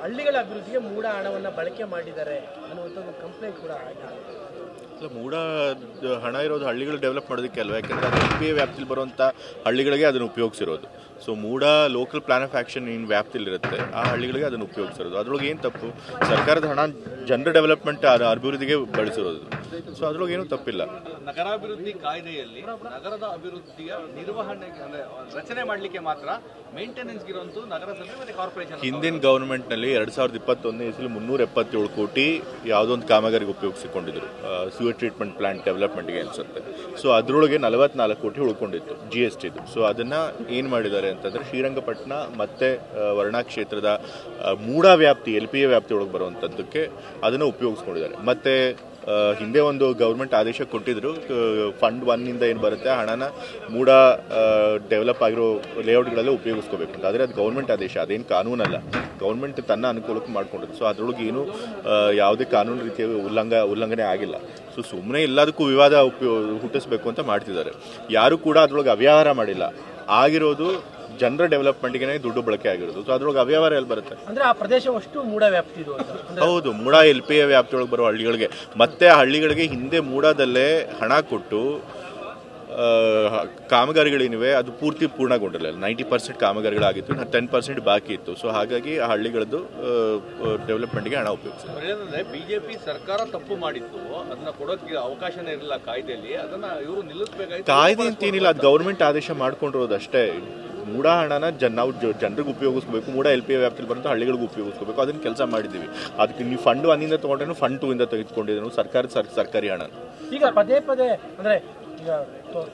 ಹಳ್ಳಿಗಳ ಅಭಿವೃದ್ಧಿಗೆ ಮೂಡ ಹಣವನ್ನು ಬಳಕೆ ಮಾಡಿದ್ದಾರೆ ಅನ್ನುವಂಥದ್ದು ಕಂಪ್ಲೇಂಟ್ ಕೂಡ ಆಗಿದೆ. ಮೂಡ ಹಣ ಇರೋದು ಹಳ್ಳಿಗಳು ಡೆವಲಪ್ ಮಾಡೋದಕ್ಕೆ ಅಲ್ವಾ, ಯಾಕಂದರೆ ಅದು LPA ವ್ಯಾಪ್ತಿಲಿ ಬರುವಂಥ ಹಳ್ಳಿಗಳಿಗೆ ಅದನ್ನು ಉಪಯೋಗಿಸಿರೋದು. So MUDA local plan of action ಏನು ವ್ಯಾಪ್ತಿಲಿರುತ್ತೆ ಆ ಹಳ್ಳಿಗಳಿಗೆ ಅದನ್ನು ಉಪಯೋಗಿಸಿರೋದು. ಅದ್ರೊಳಗೆ ಏನು ತಪ್ಪು, ಸರ್ಕಾರದ ಹಣ ಜನರ ಡೆವಲಪ್ಮೆಂಟ್ ಅಭಿವೃದ್ಧಿಗೆ ಬಳಸಿರೋದು. ಸೊ ಅದ್ರೊಳಗೆ ಏನೂ ತಪ್ಪಿಲ್ಲ. ನಗರಾಭಿವೃದ್ಧಿ ಕಾಯ್ದೆಯಲ್ಲಿ ನಗರದ ಅಭಿವೃದ್ಧಿಯ ನಿರ್ವಹಣೆ ರಚನೆ ಮಾಡಲಿಕ್ಕೆ ಮಾತ್ರ ಮೇಂಟೆನೆನ್ಸ್ ಇರುವಂತೂ ನಗರಸಭೆ ಮತ್ತು ಕಾರ್ಪೊರೇಷನ್. ಹಿಂದಿನ ಗವರ್ಮೆಂಟ್ನಲ್ಲಿ 2021 ಇಸಲಿ 377 ಕೋಟಿ ಯಾವುದೋ ಒಂದು ಕಾಮಗಾರಿಗೆ ಉಪಯೋಗಿಸಿಕೊಂಡಿದ್ರು, ಸ್ಯೂವೇಜ್ ಟ್ರೀಟ್ಮೆಂಟ್ ಪ್ಲಾಂಟ್ ಡೆವಲಪ್ಮೆಂಟ್ಗೆ ಅನಿಸುತ್ತೆ. ಸೊ ಅದರೊಳಗೆ 44 ಕೋಟಿ ಉಳ್ಕೊಂಡಿತ್ತು GSTದು. ಸೊ ಅದನ್ನು ಏನು ಮಾಡಿದ್ದಾರೆ ಅಂತಂದರೆ ಶ್ರೀರಂಗಪಟ್ಟಣ ಮತ್ತು ವರ್ಣಾ ಕ್ಷೇತ್ರದ ಮೂಡ ವ್ಯಾಪ್ತಿ LPA ವ್ಯಾಪ್ತಿ ಒಳಗೆ ಬರುವಂಥದ್ದಕ್ಕೆ ಅದನ್ನು ಉಪಯೋಗಿಸ್ಕೊಂಡಿದ್ದಾರೆ. ಮತ್ತು ಹಿಂದೆ ಒಂದು ಗೌರ್ಮೆಂಟ್ ಆದೇಶ ಕೊಟ್ಟಿದ್ರು, ಫಂಡ್ 1 ಏನು ಬರುತ್ತೆ ಹಣನ ಮೂಡ ಡೆವಲಪ್ ಆಗಿರೋ ಲೇಔಟ್ಗಳಲ್ಲೇ ಉಪಯೋಗಿಸ್ಕೋಬೇಕು ಅಂತ. ಆದರೆ ಅದು ಗೌರ್ಮೆಂಟ್ ಆದೇಶ, ಅದೇನು ಕಾನೂನಲ್ಲ, ಗೌರ್ಮೆಂಟ್ ತನ್ನ ಅನುಕೂಲಕ್ಕೆ ಮಾಡ್ಕೊಂಡಿದ್ದು. ಸೊ ಅದರೊಳಗೆ ಏನು ಯಾವುದೇ ಕಾನೂನು ರೀತಿಯ ಉಲ್ಲಂಘನೆ ಆಗಿಲ್ಲ. ಸೊ ಸುಮ್ಮನೆ ಎಲ್ಲದಕ್ಕೂ ವಿವಾದ ಹುಟ್ಟಿಸ್ಬೇಕು ಅಂತ ಮಾಡ್ತಿದ್ದಾರೆ. ಯಾರು ಕೂಡ ಅದರೊಳಗೆ ಅವ್ಯವಹಾರ ಮಾಡಿಲ್ಲ. ಆಗಿರೋದು ಜನರ ಡೆವಲಪ್ಮೆಂಟ್ಗೆ ದುಡ್ಡು ಬಳಕೆ ಆಗಿರೋದು. ಸೊ ಅದ್ರೊಳಗೆ ಅವ್ಯವಹಾರ ಎಲ್ಲಿ ಬರುತ್ತೆ ಅಂದ್ರೆ ಆ ಪ್ರದೇಶವಷ್ಟು ಮೂಡ ವ್ಯಾಪ್ತಿ ಇದು ಅಂತ. ಹೌದು, ಮೂಡ LPA ವ್ಯಾಪ್ತಿಯೊಳಗೆ ಬರೋ ಹಳ್ಳಿಗಳಿಗೆ, ಮತ್ತೆ ಆ ಹಳ್ಳಿಗಳಿಗೆ ಹಿಂದೆ ಮೂಡದಲ್ಲೇ ಹಣ ಕೊಟ್ಟು ಕಾಮಗಾರಿಗಳೇನಿವೆ ಅದು ಪೂರ್ತಿ ಪೂರ್ಣಗೊಂಡಿಲ್ಲ. 90% ಕಾಮಗಾರಿಗಳಾಗಿತ್ತು, 10% ಬಾಕಿ ಇತ್ತು. ಸೊ ಹಾಗಾಗಿ ಆ ಹಳ್ಳಿಗಳದ್ದು ಡೆವಲಪ್ಮೆಂಟ್ಗೆ ಹಣ ಉಪಯೋಗಿಸಿದ್ದಾರೆ. ಬಿಜೆಪಿ ಸರ್ಕಾರ ತಪ್ಪು ಮಾಡಿತ್ತು, ಅದನ್ನ ಕೊಡೋಕೆ ಅವಕಾಶನೇ ಇರಲಿಲ್ಲ ಕಾಯ್ದೆಯಲ್ಲಿ. ಅದನ್ನ ಇವರು ನಿಲ್ಲಿಸಬೇಕಾಗಿತ್ತು. ಕಾಯ್ದೆ ಅಂತೇನಿಲ್ಲ, ಅದು ಗೌರ್ಮೆಂಟ್ ಆದೇಶ ಮಾಡ್ಕೊಂಡಿರೋದು ಅಷ್ಟೇ. ಮೂಡ ಹಣನ ನಾವು ಜನರಿಗೆ ಉಪಯೋಗಿಸ್ಬೇಕು, ಮೂಡ LPA ವ್ಯಾಪ್ತಿಯಲ್ಲಿ ಬರುವಂಥ ಹಳ್ಳಿಗಳಿಗೂ ಉಪಯೋಗಿಸ್ಕೋಬೇಕು. ಅದನ್ನು ಕೆಲಸ ಮಾಡಿದ್ದೀವಿ. ಅದಕ್ಕೆ ನೀವು ಫಂಡ್ 1 ತೊಗೊಂಡ್ರೆ ಫಂಡ್ 2 ತೆಗೆದುಕೊಂಡಿದ್ದೇನೆ ಸರ್ಕಾರಿ ಹಣ. ಈಗ ಪದೇ ಪದೇ ಅಂದರೆ ಈಗ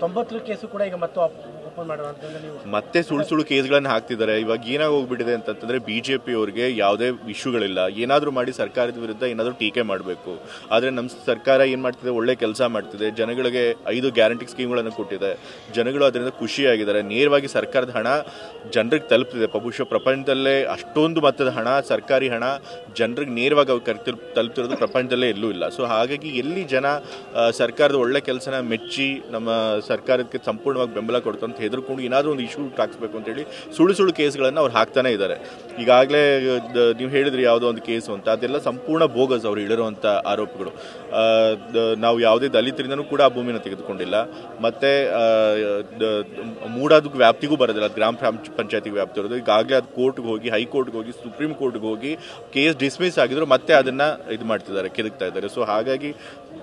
90 ಕೇಸು ಕೂಡ ಈಗ ಮತ್ತೆ ಓಪನ್ ಮಾಡೋಣ ಅಂತಂದ್ರೆ ನೀವು ಮತ್ತೆ ಸುಳ್ಳು ಕೇಸ್ಗಳನ್ನು ಹಾಕ್ತಿದ್ದಾರೆ. ಇವಾಗ ಏನಾಗಿ ಹೋಗ್ಬಿಟ್ಟಿದೆ ಅಂತಂತಂದ್ರೆ BJP ಅವರಿಗೆ ಯಾವುದೇ ಇಶ್ಯೂಗಳಿಲ್ಲ, ಏನಾದರೂ ಮಾಡಿ ಸರ್ಕಾರದ ವಿರುದ್ಧ ಏನಾದರೂ ಟೀಕೆ ಮಾಡಬೇಕು. ಆದರೆ ನಮ್ಮ ಸರ್ಕಾರ ಏನು ಮಾಡ್ತಿದೆ, ಒಳ್ಳೆ ಕೆಲಸ ಮಾಡ್ತಿದೆ, ಜನಗಳಿಗೆ 5 ಗ್ಯಾರಂಟಿ ಸ್ಕೀಮ್ಗಳನ್ನು ಕೊಟ್ಟಿದೆ, ಜನಗಳು ಅದರಿಂದ ಖುಷಿಯಾಗಿದ್ದಾರೆ. ನೇರವಾಗಿ ಸರ್ಕಾರದ ಹಣ ಜನರಿಗೆ ತಲುಪ್ತಿದೆ. ಬಹುಶಃ ಪ್ರಪಂಚದಲ್ಲೇ ಅಷ್ಟೊಂದು ಮೊತ್ತದ ಹಣ, ಸರ್ಕಾರಿ ಹಣ ಜನರಿಗೆ ನೇರವಾಗಿ ಅವ್ರು ತಲುಪ್ತಿರೋದು ಪ್ರಪಂಚದಲ್ಲೇ ಎಲ್ಲೂ ಇಲ್ಲ. ಸೊ ಹಾಗಾಗಿ ಎಲ್ಲಿ ಜನ ಸರ್ಕಾರದ ಒಳ್ಳೆ ಕೆಲಸನ ಮೆಚ್ಚಿ ನಮ್ಮ ಸರ್ಕಾರಕ್ಕೆ ಸಂಪೂರ್ಣವಾಗಿ ಬೆಂಬಲ ಕೊಡ್ತು ಅಂತ ಹೆದರ್ಕೊಂಡು ಏನಾದರೂ ಒಂದು ಇಶ್ಯೂ ಹಾಕ್ಸ್ಬೇಕು ಅಂತೇಳಿ ಸುಳ್ಳು ಕೇಸ್ಗಳನ್ನು ಅವ್ರು ಹಾಕ್ತಾನೆ ಇದ್ದಾರೆ. ಈಗಾಗಲೇ ನೀವು ಹೇಳಿದ್ರಿ ಯಾವುದೋ ಒಂದು ಕೇಸು ಅಂತ, ಅದೆಲ್ಲ ಸಂಪೂರ್ಣ ಬೋಗಸ್ ಅವ್ರು ಹೇಳಿರುವಂಥ ಆರೋಪಗಳು. ನಾವು ಯಾವುದೇ ದಲಿತರಿಂದನೂ ಕೂಡ ಆ ಭೂಮಿನ ತೆಗೆದುಕೊಂಡಿಲ್ಲ, ಮತ್ತು ಮೂಡೋದಕ್ಕೆ ವ್ಯಾಪ್ತಿಗೂ ಬರೋದಿಲ್ಲ, ಅದು ಗ್ರಾಮ ಪಂಚಾಯತಿಗೆ ವ್ಯಾಪ್ತಿ ಇರೋದು. ಈಗಾಗಲೇ ಅದು ಕೋರ್ಟ್ಗೆ ಹೋಗಿ, ಹೈಕೋರ್ಟ್ಗೆ ಹೋಗಿ, ಸುಪ್ರೀಂ ಕೋರ್ಟ್ಗೆ ಹೋಗಿ ಕೇಸ್ ಡಿಸ್ಮಿಸ್ ಆಗಿದ್ರು, ಮತ್ತೆ ಅದನ್ನು ಇದು ಮಾಡ್ತಿದ್ದಾರೆ, ಕೆದಕ್ತಾ ಇದ್ದಾರೆ. ಸೊ ಹಾಗಾಗಿ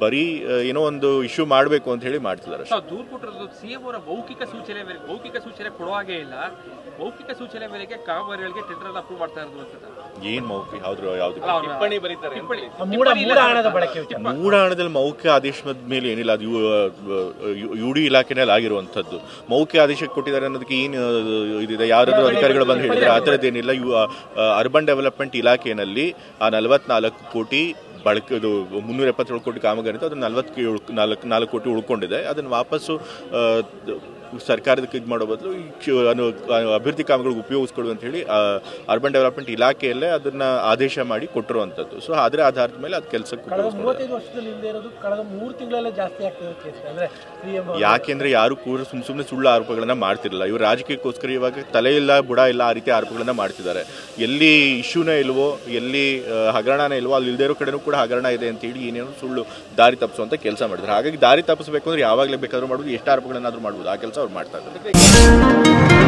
ಬರೀ ಏನೋ ಒಂದು ಇಶ್ಯೂ ಮಾಡಬೇಕು ಅಂತ ಹೇಳಿ ಮಾಡ್ತಿದ್ದಾರೆ. ದೂರು ಕೊಟ್ಟಿರೋದು CM ಅವರ ಮೌಖಿಕ ಸೂಚನೆ ಕೊಡೋ ಹಾಗೆ ಇಲ್ಲ. ಮೌಖಿಕ ಸೂಚನೆ ಮೇರೆಗೆ ಕಾಮಗಾರಿಗಳಿಗೆ ಟೆಂಡರ್ ಅಪ್ರೂವ್ ಮಾಡ್ತಾ ಇರೋದು ಅಂತ. ಏನ್ ಮೌಖಿಕ ಯಾವ್ದು ಟಿಪ್ಪಣಿ ಬರೀತಾರೆ. ಮೂಡ ಹಣದಲ್ಲಿ ಮೌಖಿಕ ಆದೇಶದ ಮೇಲೆ ಏನಿಲ್ಲ, ಅದು UD ಇಲಾಖೆನಲ್ಲಿ ಆಗಿರುವಂಥದ್ದು. ಮೌಖಿಕ ಆದೇಶಕ್ಕೆ ಕೊಟ್ಟಿದ್ದಾರೆ ಅನ್ನೋದಕ್ಕೆ ಏನು ಇದಿದೆ, ಯಾರಾದ್ರೂ ಅಧಿಕಾರಿಗಳು ಬಂದು ಹೇಳಿದ್ರೆ ಆ ಥರದ್ದೇನಿಲ್ಲ. ಅರ್ಬನ್ ಡೆವಲಪ್ಮೆಂಟ್ ಇಲಾಖೆಯಲ್ಲಿ ಆ 44 ಕೋಟಿ ಬಳಕೆ, ಇದು 377 ಕೋಟಿ ಕಾಮಗಾರಿ ಇತ್ತು, ಅದನ್ನು 4 ಕೋಟಿ ಉಳ್ಕೊಂಡಿದೆ. ಅದನ್ನು ವಾಪಸ್ಸು ಸರ್ಕಾರದಕ್ಕೆ ಇದು ಮಾಡೋ ಬದಲು ಅಭಿವೃದ್ಧಿ ಕಾಮಗಳಿಗೆ ಉಪಯೋಗಿಸ್ಕೊಡು ಅಂತ ಹೇಳಿ ಅರ್ಬನ್ ಡೆವಲಪ್ಮೆಂಟ್ ಇಲಾಖೆಯಲ್ಲೇ ಅದನ್ನ ಆದೇಶ ಮಾಡಿ ಕೊಟ್ಟಿರುವಂಥದ್ದು. ಸೊ ಅದರ ಆಧಾರದ ಮೇಲೆ ಅದು ಕೆಲಸಕ್ಕೆ ಯಾಕೆಂದ್ರೆ ಯಾರು ಕೂಡ ಸುಮ್ಮನೆ ಸುಳ್ಳು ಆರೋಪಗಳನ್ನ ಮಾಡ್ತಿರಲಿಲ್ಲ. ಇವರು ರಾಜಕೀಯಕ್ಕೋಸ್ಕರ ಇವಾಗ ತಲೆ ಇಲ್ಲ ಬುಡ ಇಲ್ಲ ಆ ರೀತಿ ಆರೋಪಗಳನ್ನ ಮಾಡ್ತಿದ್ದಾರೆ. ಎಲ್ಲಿ ಇಶ್ಯೂನೇ ಇಲ್ವೋ, ಎಲ್ಲಿ ಹಗರಣನೇ ಇಲ್ವೋ, ಅಲ್ಲಿ ಇಲ್ಲದೇ ಇರೋ ಕಡೆನೂ ಕೂಡ ಹಗರಣ ಇದೆ ಅಂತ ಹೇಳಿ ಏನೇನು ಸುಳ್ಳು ದಾರಿ ತಪ್ಪಿಸುವಂತ ಕೆಲಸ ಮಾಡಿದ್ದಾರೆ. ಹಾಗಾಗಿ ದಾರಿ ತಪ್ಪಿಸಬೇಕು ಅಂದ್ರೆ ಯಾವಾಗಲೇ ಬೇಕಾದ್ರೂ ಮಾಡ್ಬೋದು, ಎಷ್ಟು ಆರೋಪಗಳನ್ನಾದ್ರೂ ಮಾಡ್ಬೋದು, ಆ ಕೆಲಸ ಅವ್ರು ಮಾಡ್ತಾ ಇದ್ದಾರೆ.